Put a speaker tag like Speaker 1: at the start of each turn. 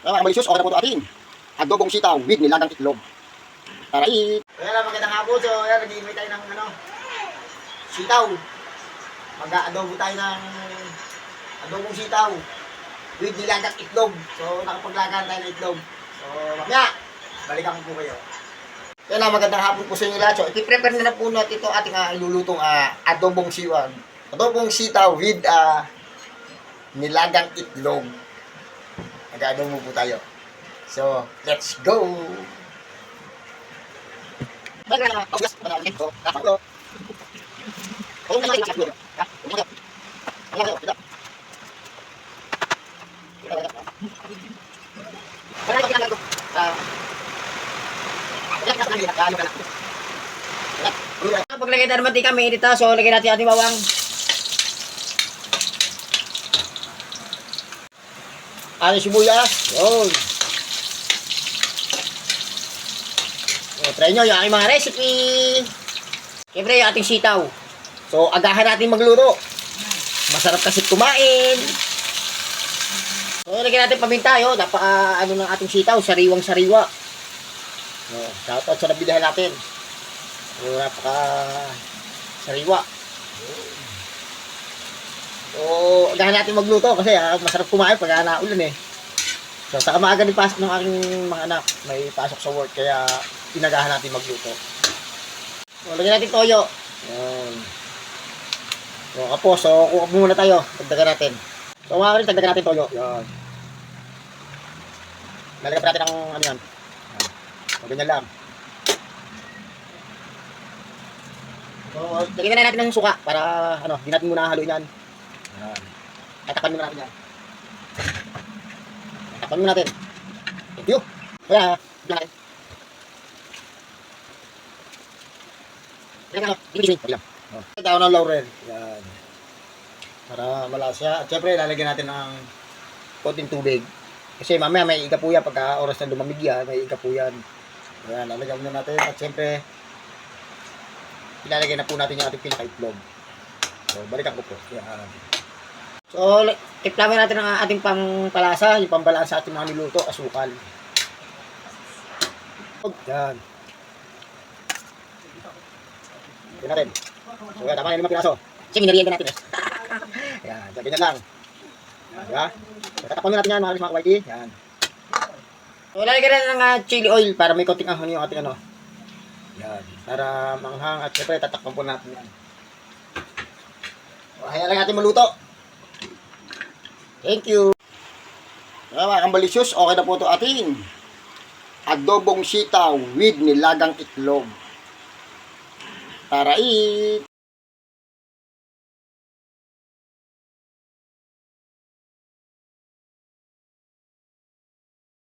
Speaker 1: Mga kamalisyon, okay na po ito atin. Adobong sitaw with nilagang itlog. Tara eat! Kaya lang, magandang hapon. So, ayan, nag-iimay tayo ng sitaw. Mag-adobo tayo ng adobong sitaw with nilagang itlog. So, nakapaglagaan tayo ng itlog. So, mamaya, balikan ko po kayo. Kaya lang, magandang hapon po sa inyo lahat. So, ipiprepare na po natin ito ating ilulutong adobong siwag. Adobong sitaw with nilagang itlog. Mag-adobo po tayo. So, let's go!
Speaker 2: Paglagay na naman di kami dito, so lagyan natin ating bawang.
Speaker 1: Ano sibuyas? Yun.
Speaker 2: So, try nyo yung aking mga recipe. Siyempre yung ating sitaw. So, agahan natin magluto. Masarap kasi kumain. So, lagyan natin paminta yun. Ano ng ating sitaw, sariwang sariwa. So, shoutout sa nabidahan natin. So, napaka sariwa. So, agahan natin magluto kasi masarap kumain pag naulan eh. So, sa maaga din pasok ng aking mga anak, may pasok sa work, kaya inagahan natin magluto. So, lagyan natin toyo. Yan. So, kapos, so kuha muna tayo. Dagdagan natin. So, mga kalis, dagdagan natin toyo. Yan. Lalagyan pa natin ng ano yan. Yan. So, ganyan lang. So, lagyan na natin ng suka para, di natin muna haluin yan. Yan. Tatakpan muna natin yan. Tatakpan muna natin. Thank you. Kaya, bilang natin. Ito ng laurel. Yan. Para malasa. At syempre, lalagyan natin ng konting tubig. Kasi mamaya may iga po yan. Pagka oras na lumamig yan, may iga po yan. Yan, lalagyan muna natin. At syempre, ilalagay na po natin yung ating pinaka-itlog. So, balikan ko po. Yan. So, tiplamin natin ang ating pampalasa. Yung pambalaan sa ating mga niluto, asukal. Yan. Yan natin. So, yan, tama na yung 5 piraso. Kasi minariyan natin eh. Yan, ganyan lang. Diba? So, tatakpan natin yan mga kawaiti. Yan. So, lalagyan na ng chili oil para may konting anghang yung ating Yan. Para manghang at syempre tatakpan po natin yan. So, hayaan lang natin maluto. Thank you. Mga kambalisius, okay na po ito ating adobong sitaw with nilagang itlog. Tara eat!